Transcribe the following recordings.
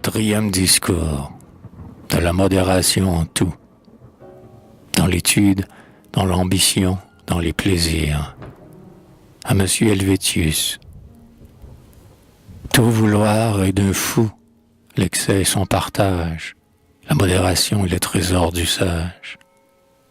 Quatrième discours, de la modération en tout, dans l'étude, dans l'ambition, dans les plaisirs. À Monsieur Helvétius. Tout vouloir est d'un fou, l'excès est son partage, la modération est le trésor du sage.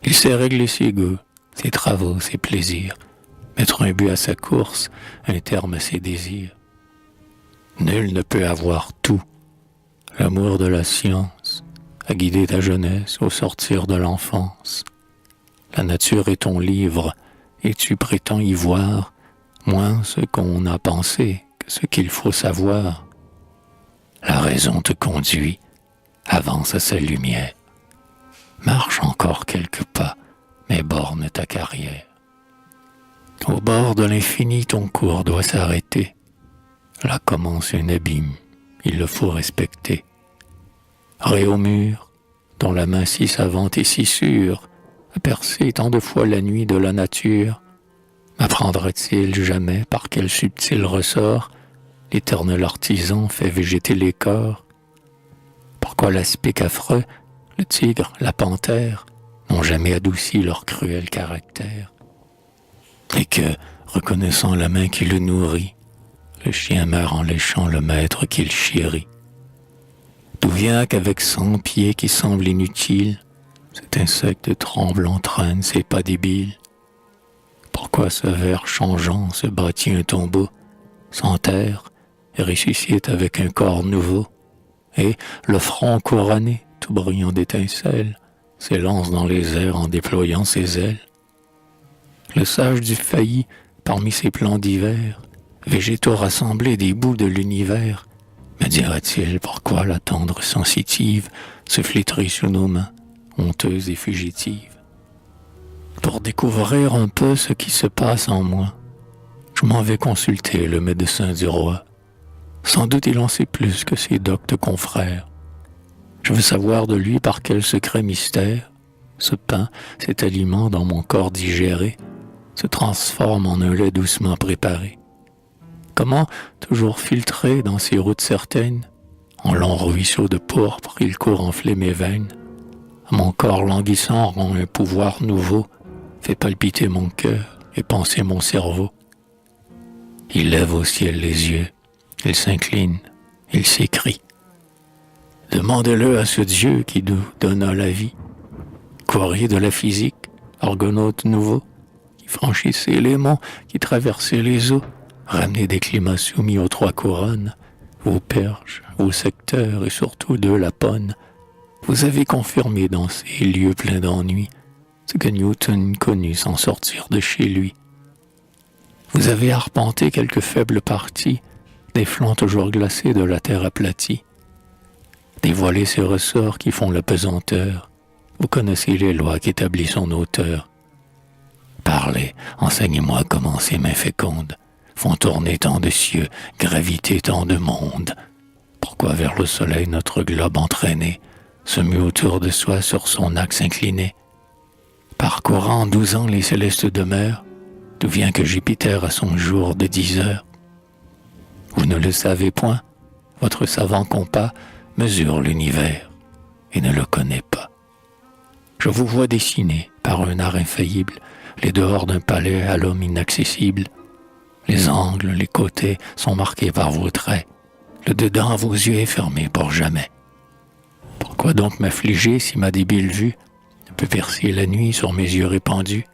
Il sait régler ses goûts, ses travaux, ses plaisirs, mettre un but à sa course, un terme à ses désirs. Nul ne peut avoir tout. L'amour de la science a guidé ta jeunesse au sortir de l'enfance. La nature est ton livre, et tu prétends y voir moins ce qu'on a pensé que ce qu'il faut savoir. La raison te conduit, avance à sa lumière. Marche encore quelques pas, mais borne ta carrière. Au bord de l'infini, ton cours doit s'arrêter. Là commence un abîme, il le faut respecter. Ré au mur, dont la main si savante et si sûre a percé tant de fois la nuit de la nature, m'apprendra-t-il jamais par quel subtil ressort l'éternel artisan fait végéter les corps? Pourquoi l'aspic affreux, le tigre, la panthère n'ont jamais adouci leur cruel caractère? Et que, reconnaissant la main qui le nourrit, le chien meurt en léchant le maître qu'il chérit. D'où vient qu'avec 100 pieds qui semblent inutiles, cet insecte tremblant traîne ses pas débiles? Pourquoi ce ver changeant se bâtit un tombeau, s'enterre et ressuscite avec un corps nouveau, et le front couronné, tout brillant d'étincelles, s'élance dans les airs en déployant ses ailes? Le sage du failli, parmi ses plans divers, végétaux rassemblés des bouts de l'univers, me dira-t-il pourquoi la tendre sensitive se flétrit sous nos mains, honteuse et fugitive? Pour découvrir un peu ce qui se passe en moi, je m'en vais consulter le médecin du roi. Sans doute il en sait plus que ses doctes confrères. Je veux savoir de lui par quel secret mystère ce pain, cet aliment dans mon corps digéré, se transforme en un lait doucement préparé. Comment, toujours filtré dans ces routes certaines, en longs ruisseaux de pourpre, il court enfler mes veines. À mon corps languissant rend un pouvoir nouveau, fait palpiter mon cœur et penser mon cerveau. Il lève au ciel les yeux, il s'incline, il s'écrie. Demandez-le à ce Dieu qui nous donna la vie. Courrier de la physique, argonaute nouveau, qui franchissait les monts, qui traversait les eaux, ramenez des climats soumis aux 3 couronnes, vos perches, vos secteurs et surtout de Lapone. Vous avez confirmé dans ces lieux pleins d'ennuis ce que Newton connut sans sortir de chez lui. Vous avez arpenté quelques faibles parties des flancs toujours glacés de la terre aplatie. Dévoilez ces ressorts qui font la pesanteur. Vous connaissez les lois qu'établit son auteur. Parlez, enseignez-moi comment ces mains fécondes font tourner tant de cieux, graviter tant de mondes. Pourquoi vers le soleil notre globe entraîné se mue autour de soi sur son axe incliné? Parcourant 12 ans les célestes demeures, d'où vient que Jupiter a son jour de 10 heures? Vous ne le savez point, votre savant compas mesure l'univers et ne le connaît pas. Je vous vois dessiner, par un art infaillible, les dehors d'un palais à l'homme inaccessible. Les angles, les côtés sont marqués par vos traits. Le dedans, vos yeux est fermé pour jamais. Pourquoi donc m'affliger si ma débile vue ne peut percer la nuit sur mes yeux répandus?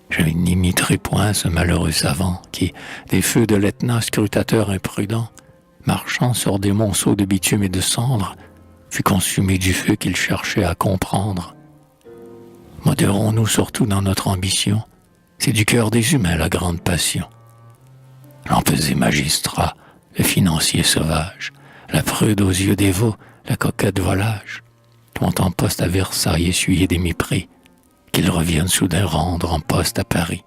Je n'imiterai point ce malheureux savant qui, des feux de l'Etna scrutateur imprudent, marchant sur des monceaux de bitume et de cendres, fut consumé du feu qu'il cherchait à comprendre. Modérons-nous surtout dans notre ambition, c'est du cœur des humains la grande passion. L'empesé magistrat, le financier sauvage, la prude aux yeux dévots, la coquette volage, vont en poste à Versailles essuyer des mépris, qu'ils reviennent soudain rendre en poste à Paris.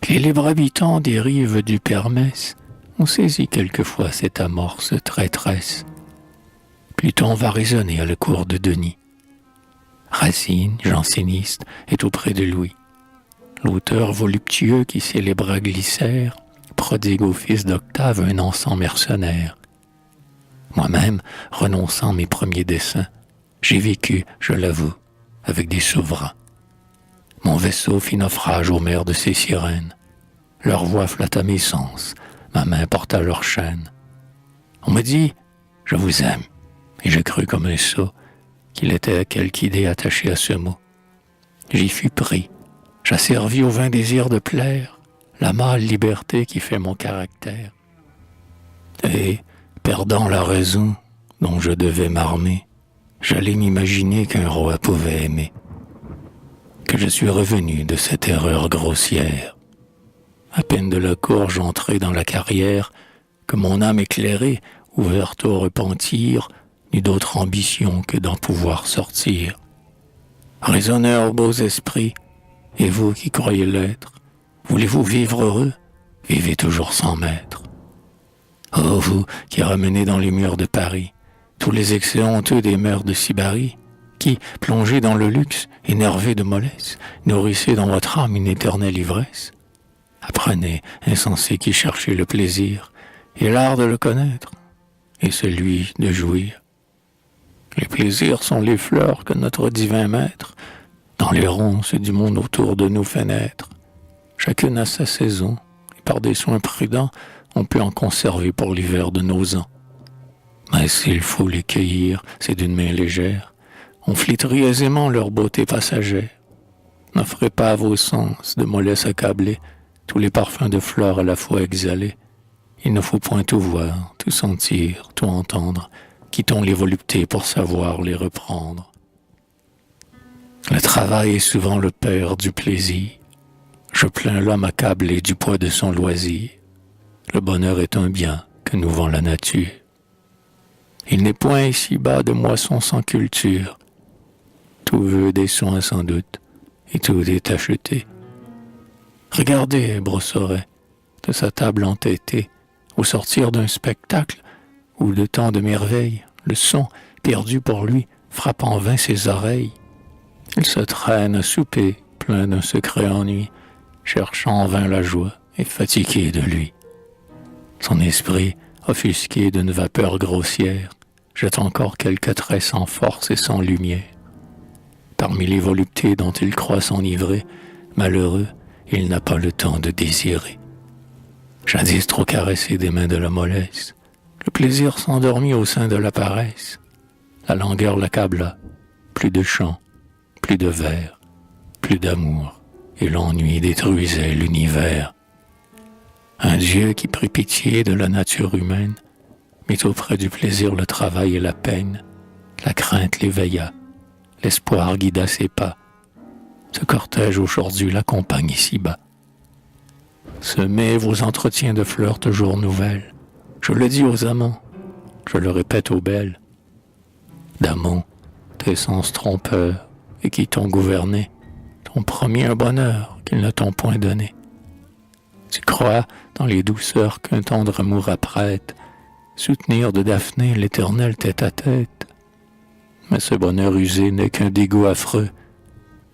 Les libres habitants des rives du Permès ont saisi quelquefois cette amorce traîtresse. Pluton va raisonner à la cour de Denis. Racine, janséniste, est auprès de Louis. L'auteur voluptueux qui célébra Glycère prodigue au fils d'Octave un encens mercenaire. Moi-même, renonçant mes premiers dessins, j'ai vécu, je l'avoue, avec des souverains. Mon vaisseau fit naufrage aux mers de ces sirènes. Leur voix flatta mes sens, ma main porta leur chaîne. On me dit « Je vous aime », et j'ai cru comme un sot qu'il était quelque idée attachée à ce mot. J'y fus pris, j'asservis au vain désir de plaire, la mâle liberté qui fait mon caractère. Et, perdant la raison dont je devais m'armer, j'allais m'imaginer qu'un roi pouvait aimer, que je suis revenu de cette erreur grossière. À peine de la cour j'entrai dans la carrière, que mon âme éclairée, ouverte au repentir, n'eut d'autre ambition que d'en pouvoir sortir. Raisonneurs beaux esprits, et vous qui croyez l'être, voulez-vous vivre heureux? Vivez toujours sans maître. Oh, vous qui ramenez dans les murs de Paris tous les excès honteux des mœurs de Sibari, qui, plongés dans le luxe, énervés de mollesse, nourrissez dans votre âme une éternelle ivresse. Apprenez, insensés qui cherchez le plaisir, et l'art de le connaître, et celui de jouir. Les plaisirs sont les fleurs que notre divin maître, dans les ronces du monde autour de nous fait naître. Chacune a sa saison, et par des soins prudents, on peut en conserver pour l'hiver de nos ans. Mais s'il faut les cueillir, c'est d'une main légère. On flitterait aisément leur beauté passagère. N'offrez pas à vos sens de mollesse accablés tous les parfums de fleurs à la fois exhalés. Il ne faut point tout voir, tout sentir, tout entendre. Quittons les voluptés pour savoir les reprendre. Le travail est souvent le père du plaisir. Je plains l'homme accablé du poids de son loisir. Le bonheur est un bien que nous vend la nature. Il n'est point ici-bas de moisson sans culture. Tout veut des soins sans doute, et tout est acheté. Regardez, Brossoret, de sa table entêtée, au sortir d'un spectacle, où de tant de merveilles, le son, perdu pour lui, frappe en vain ses oreilles. Il se traîne à souper, plein d'un secret ennui, cherchant en vain la joie et fatigué de lui. Son esprit, offusqué d'une vapeur grossière, jette encore quelques traits sans force et sans lumière. Parmi les voluptés dont il croit s'enivrer, malheureux, il n'a pas le temps de désirer. Jadis trop caressé des mains de la mollesse, le plaisir s'endormit au sein de la paresse. La langueur l'accabla, plus de chant, plus de vers, plus d'amour, et l'ennui détruisait l'univers. Un Dieu qui prit pitié de la nature humaine, mit auprès du plaisir le travail et la peine. La crainte l'éveilla, l'espoir guida ses pas. Ce cortège aujourd'hui l'accompagne ici-bas. Semez vos entretiens de fleurs toujours nouvelles. Je le dis aux amants, je le répète aux belles. D'amants, tes sens trompeurs, et qui t'ont gouverné, t'ont promis un bonheur qu'ils ne t'ont point donné. Tu crois, dans les douceurs qu'un tendre amour apprête, soutenir de Daphné l'éternel tête-à-tête. Mais ce bonheur usé n'est qu'un dégoût affreux,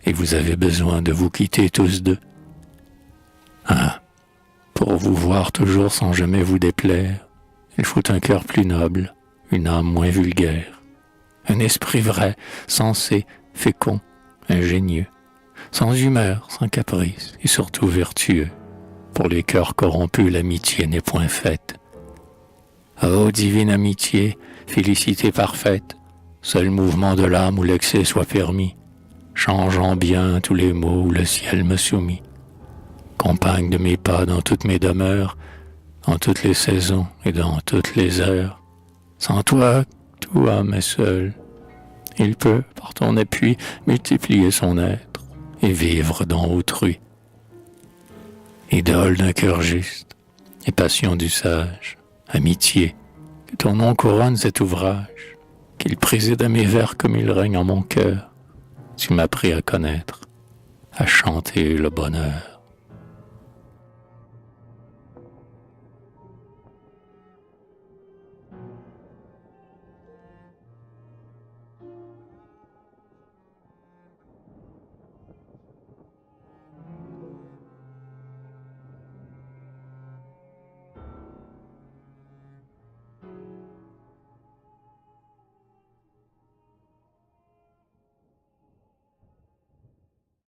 et vous avez besoin de vous quitter tous deux. Ah, pour vous voir toujours sans jamais vous déplaire, il faut un cœur plus noble, une âme moins vulgaire, un esprit vrai, sensé, fécond, ingénieux, sans humeur, sans caprice, et surtout vertueux. Pour les cœurs corrompus, l'amitié n'est point faite. Ô divine amitié, félicité parfaite, seul mouvement de l'âme où l'excès soit permis, changeant bien tous les maux où le ciel me soumit. Compagne de mes pas dans toutes mes demeures, en toutes les saisons et dans toutes les heures. Sans toi, tout âme est seul. Il peut, par ton appui, multiplier son être et vivre dans autrui. Idole d'un cœur juste et passion du sage, amitié, que ton nom couronne cet ouvrage, qu'il préside à mes vers comme il règne en mon cœur. Tu m'as appris à connaître, à chanter le bonheur.